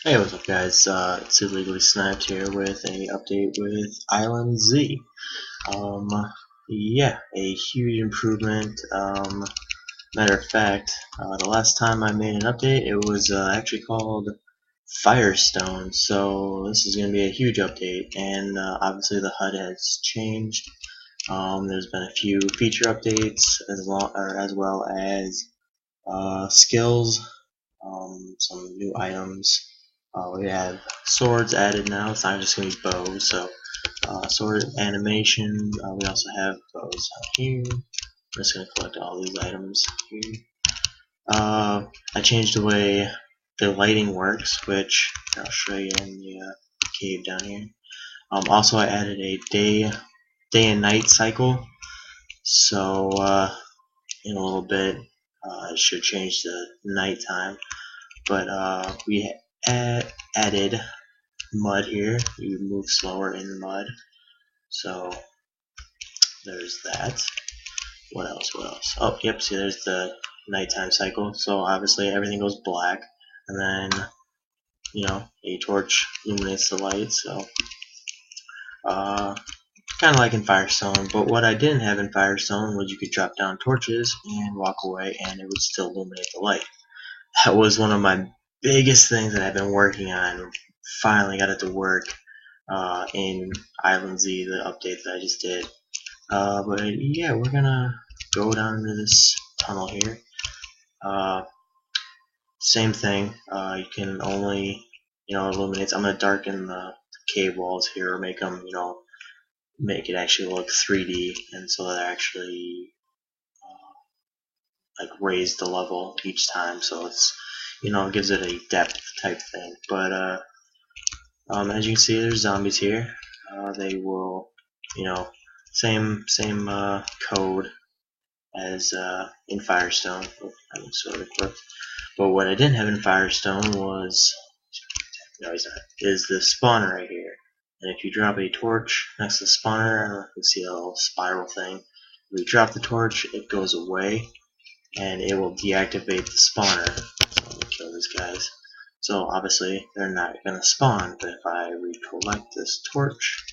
Hey, what's up, guys? It's Illegally Sniped here with a update with Island Z. Um, yeah, a huge improvement. Matter of fact, the last time I made an update, it was actually called Firestone. So this is going to be a huge update, and obviously the HUD has changed. There's been a few feature updates as well as skills, some new items. We have swords added now. It's not just going to be bows. So sword animation. We also have bows out here. I'm just going to collect all these items here. I changed the way the lighting works, which I'll show you in the cave down here. Also, I added a day and night cycle. So in a little bit, it should change to nighttime. But we added mud here. You move slower in the mud. So there's that. What else? Oh, yep, see, there's the nighttime cycle. So obviously everything goes black, and then, a torch illuminates the light. So kind of like in Firestone. But what I didn't have in Firestone was you could drop down torches and walk away, and it would still illuminate the light. That was one of my biggest things that I've been working on. Finally got it to work in Island Z, the update that I just did. But yeah, we're gonna go down into this tunnel here. Same thing. You can only, illuminate. I'm gonna darken the cave walls here, or make them, make it actually look 3D, and so that actually like raise the level each time. So it's, gives it a depth type thing. But as you can see, there's zombies here. They will, same code as in Firestone. Oh, I mean, sort of equipped. But what I didn't have in Firestone was, no, he's not, is the spawner right here. And if you drop a torch next to the spawner, I don't know if you can see a little spiral thing. If you drop the torch, it goes away, and it will deactivate the spawner. So I'm gonna kill these guys. So obviously they're not gonna spawn, but if I recollect this torch,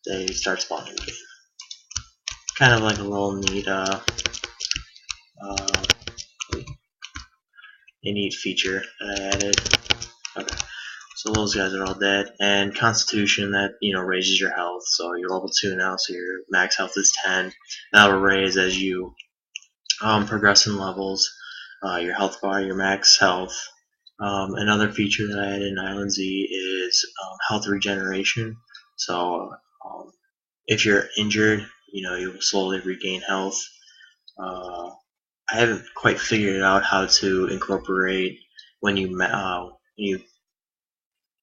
they start spawning again. Kind of like a little neat, a neat feature that I added. Okay, so those guys are all dead. And Constitution, that raises your health. So you're level 2 now, so your max health is 10. That'll raise as you progress in levels. Your health bar, your max health. Another feature that I added in Island Z is health regeneration. So if you're injured, you will slowly regain health. I haven't quite figured out how to incorporate when you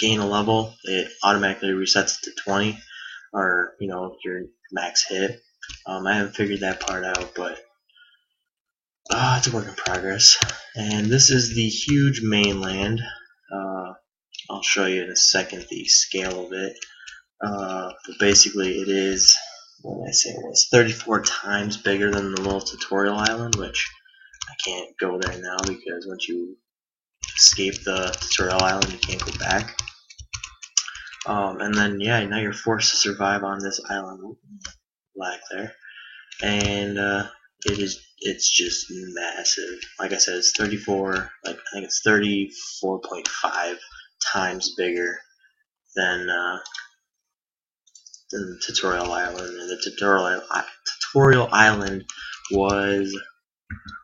gain a level, it automatically resets to 20, or your max hit. I haven't figured that part out, but it's a work in progress. And this is the huge mainland. I'll show you in a second the scale of it. But basically, it is, what did I say? It's 34 times bigger than the little tutorial island, which I can't go there now because once you escape the tutorial island, you can't go back. And then, yeah, now you're forced to survive on this island. Lag there. And it's just massive. Like I said, it's 34, I think it's 34.5 times bigger than the tutorial island. And the tutorial island was,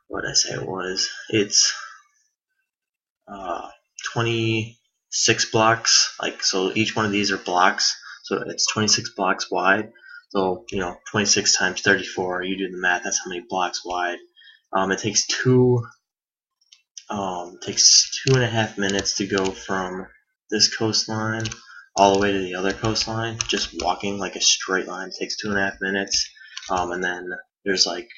what did I say it was? It's 26 blocks. So each one of these are blocks. So it's 26 blocks wide. So 26 times 34. You do the math. That's how many blocks wide. It takes 2.5 minutes to go from this coastline all the way to the other coastline. Just walking like a straight line takes 2.5 minutes. And then there's like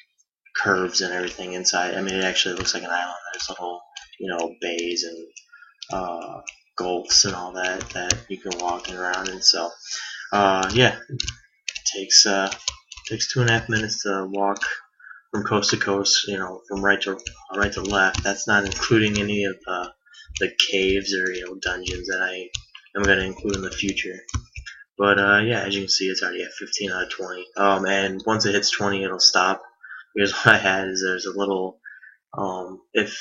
curves and everything inside. I mean, it actually looks like an island. There's little bays and gulfs and all that you can walk around. And so yeah, it takes 2.5 minutes to walk from coast to coast, from right to left. That's not including any of the the caves or dungeons that I am going to include in the future. But yeah, as you can see, it's already at 15 out of 20. And once it hits 20, it'll stop. Here's what I had is there's a little if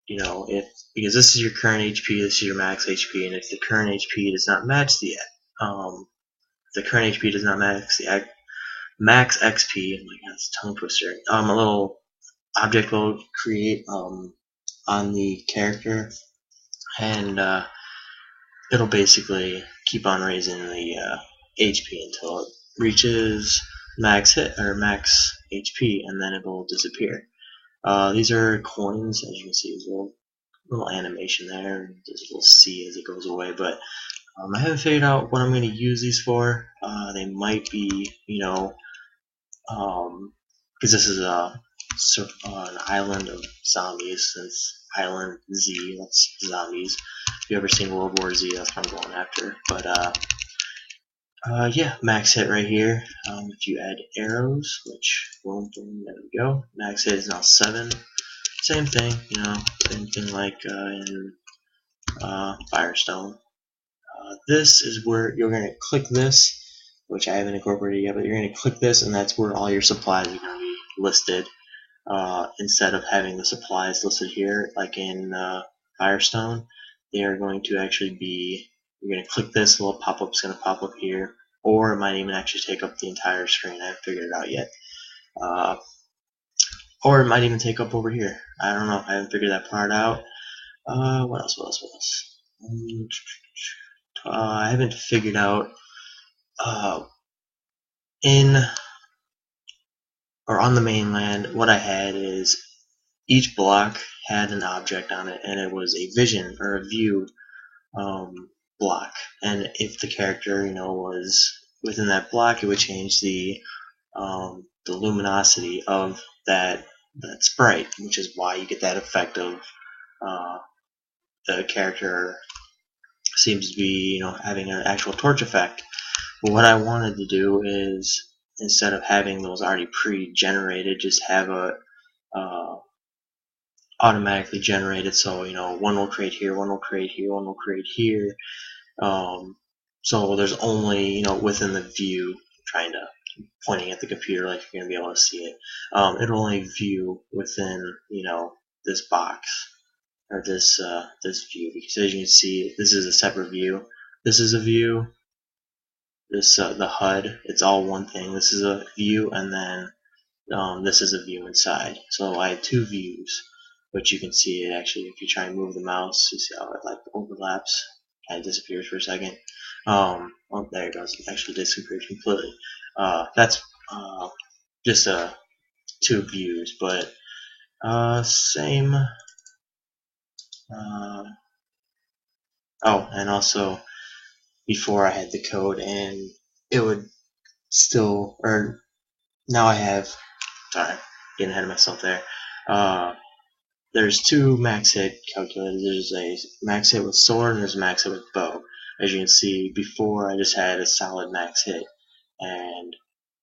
because this is your current HP, this is your max HP, and if the current HP does not match the HP does not match the max XP, oh my god, it's a tongue twister. A little object will create on the character, and it'll basically keep on raising the HP until it reaches max hit or max HP, and then it will disappear. These are coins, as you can see. There's a little animation there. There's a little C as it goes away, but I haven't figured out what I'm going to use these for. They might be, because this is an island of zombies, since Island Z, that's zombies. If you've ever seen World War Z, that's what I'm going after. But yeah, max hit right here. If you add arrows, which, boom, boom, there we go. Max hit is now 7. Same thing, same thing like in Firestone. This is where you're going to click this, which I haven't incorporated yet, but you're going to click this, and that's where all your supplies are going to be listed. Instead of having the supplies listed here, like in Firestone, they are going to actually be, you're going to click this, a little pop-up is going to pop up here, or it might even actually take up the entire screen. I haven't figured it out yet. Or it might even take up over here. I don't know. I haven't figured that part out. What else? I haven't figured out in or on the mainland. What I had is each block had an object on it, and it was a vision or a view block. And if the character, was within that block, it would change the luminosity of that sprite, which is why you get that effect of the character seems to be, having an actual torch effect. But what I wanted to do is, instead of having those already pre-generated, just have a automatically generated. So one will create here, one will create here, one will create here. So there's only within the view, pointing at the computer like you're gonna be able to see it. It'll only view within this box or this view, because as you can see, this is a separate view. This is a view. This the HUD. It's all one thing. This is a view, and then this is a view inside. So I had two views, but you can see it actually if you try and move the mouse. You see how it overlaps. Kind of disappears for a second. Oh, there it goes. It actually disappeared completely. That's just two views, but same. Oh, and also before I had the code, and it would still, or now I have. Sorry, getting ahead of myself there. There's two max hit calculators. There's a max hit with sword and there's a max hit with bow. As you can see, before I just had a solid max hit, and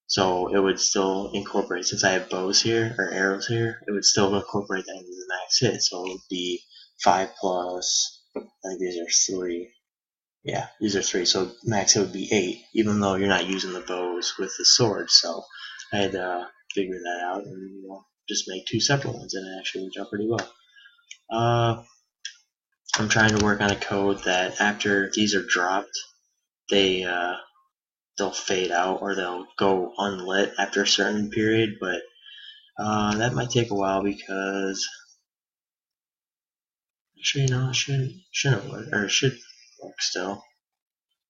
so it would still incorporate, since I have bows here or arrows here, it would still incorporate that into the max hit. So it would be 5 plus, I think these are 3. Yeah, these are 3. So max hit would be 8, even though you're not using the bows with the sword. So I had to figure that out and just make 2 separate ones, and it actually worked out pretty well. I'm trying to work on a code that after these are dropped, they'll fade out or they'll go unlit after a certain period, but that might take a while because actually no, it shouldn't work, or it should work still.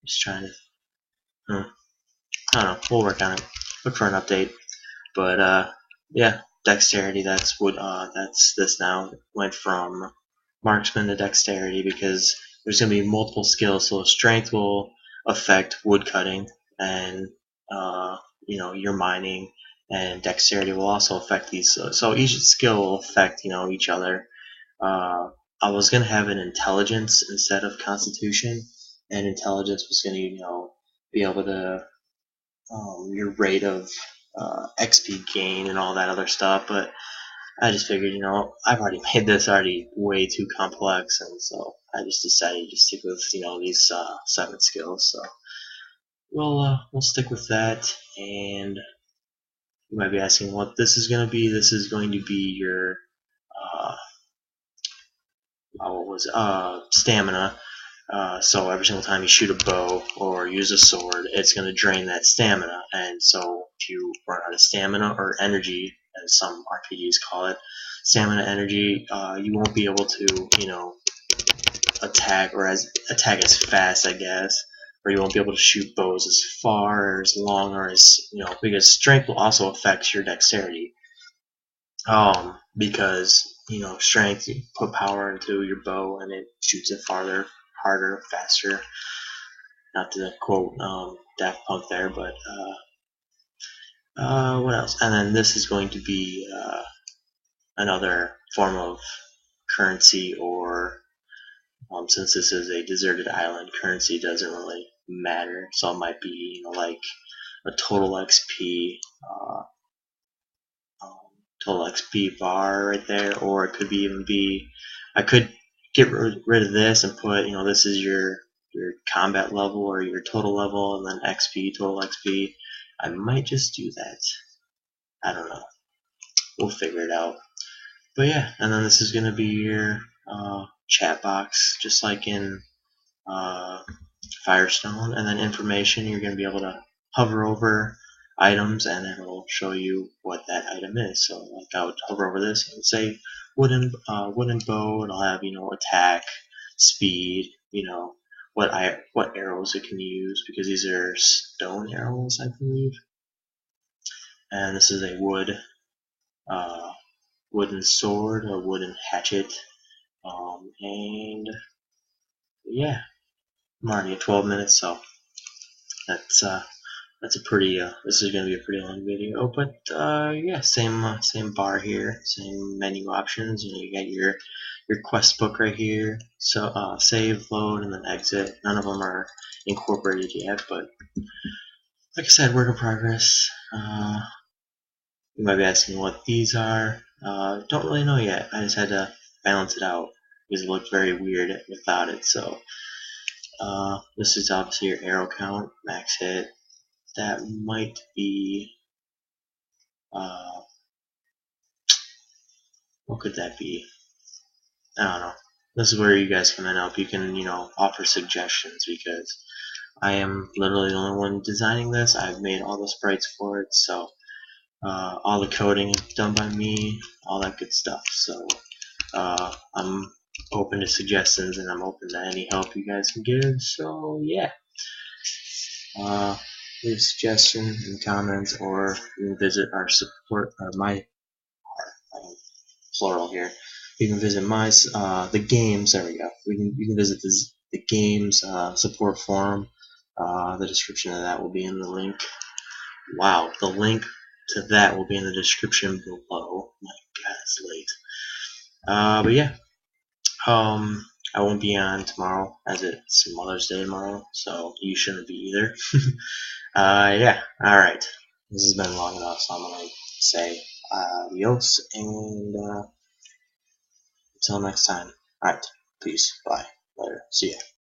Just trying to I don't know, we'll work on it. Look for an update. But yeah, dexterity, that's what that's this now. Went from marksman to dexterity because there's going to be multiple skills. So strength will affect wood cutting and your mining, and dexterity will also affect these. So each skill will affect each other. I was going to have an intelligence instead of constitution, and intelligence was going to be able to your rate of XP gain and all that other stuff, but I just figured, I've already made this already way too complex, and so I just decided to stick with, these 7 skills. So we'll stick with that, and you might be asking what this is going to be. This is going to be your stamina. So every single time you shoot a bow or use a sword, it's going to drain that stamina. And so if you run out of stamina or energy, as some RPGs call it, stamina energy, you won't be able to, attack as fast, I guess, or you won't be able to shoot bows as far or as long or as, because strength will also affect your dexterity. Because strength, you put power into your bow and it shoots it farther, harder, faster. Not to quote Daft Punk there, but what else? And then this is going to be another form of currency, or since this is a deserted island, currency doesn't really matter. So it might be like a total XP. Total XP bar right there, or it could even be, I could get rid of this and put, this is your combat level or your total level, and then XP, total XP. I might just do that. I don't know. We'll figure it out. But yeah, and then this is going to be your chat box, just like in Firestone, and then information. You're going to be able to hover over items and it'll show you what that item is. So like I would hover over this and say wooden bow, and I'll have attack, speed, what arrows it can use, because these are stone arrows, I believe. And this is a wooden sword, a wooden hatchet, and yeah, I'm already at 12 minutes, so that's a pretty this is going to be a pretty long video, but yeah, same bar here, same menu options. You got your quest book right here, so save, load, and then exit. None of them are incorporated yet, but like I said, work in progress. You might be asking what these are. Don't really know yet. I just had to balance it out because it looked very weird without it. So this is obviously your arrow count, max hit. That might be, what could that be? I don't know. This is where you guys come in help. You can, offer suggestions, because I am literally the only one designing this. I've made all the sprites for it, so all the coding is done by me, all that good stuff. So I'm open to suggestions, and I'm open to any help you guys can give. So yeah, leave a suggestion in comments, or you can visit our support, or my plural here. You can visit my the games. There we go. You can visit the games support forum. The description of that will be in the link. Wow, the link to that will be in the description below. My God, it's late. But yeah, I won't be on tomorrow, as it's Mother's Day tomorrow, so you shouldn't be either. Yeah, alright. This has been long enough, so I'm gonna say adios, and until next time. Alright, peace, bye, later, see ya.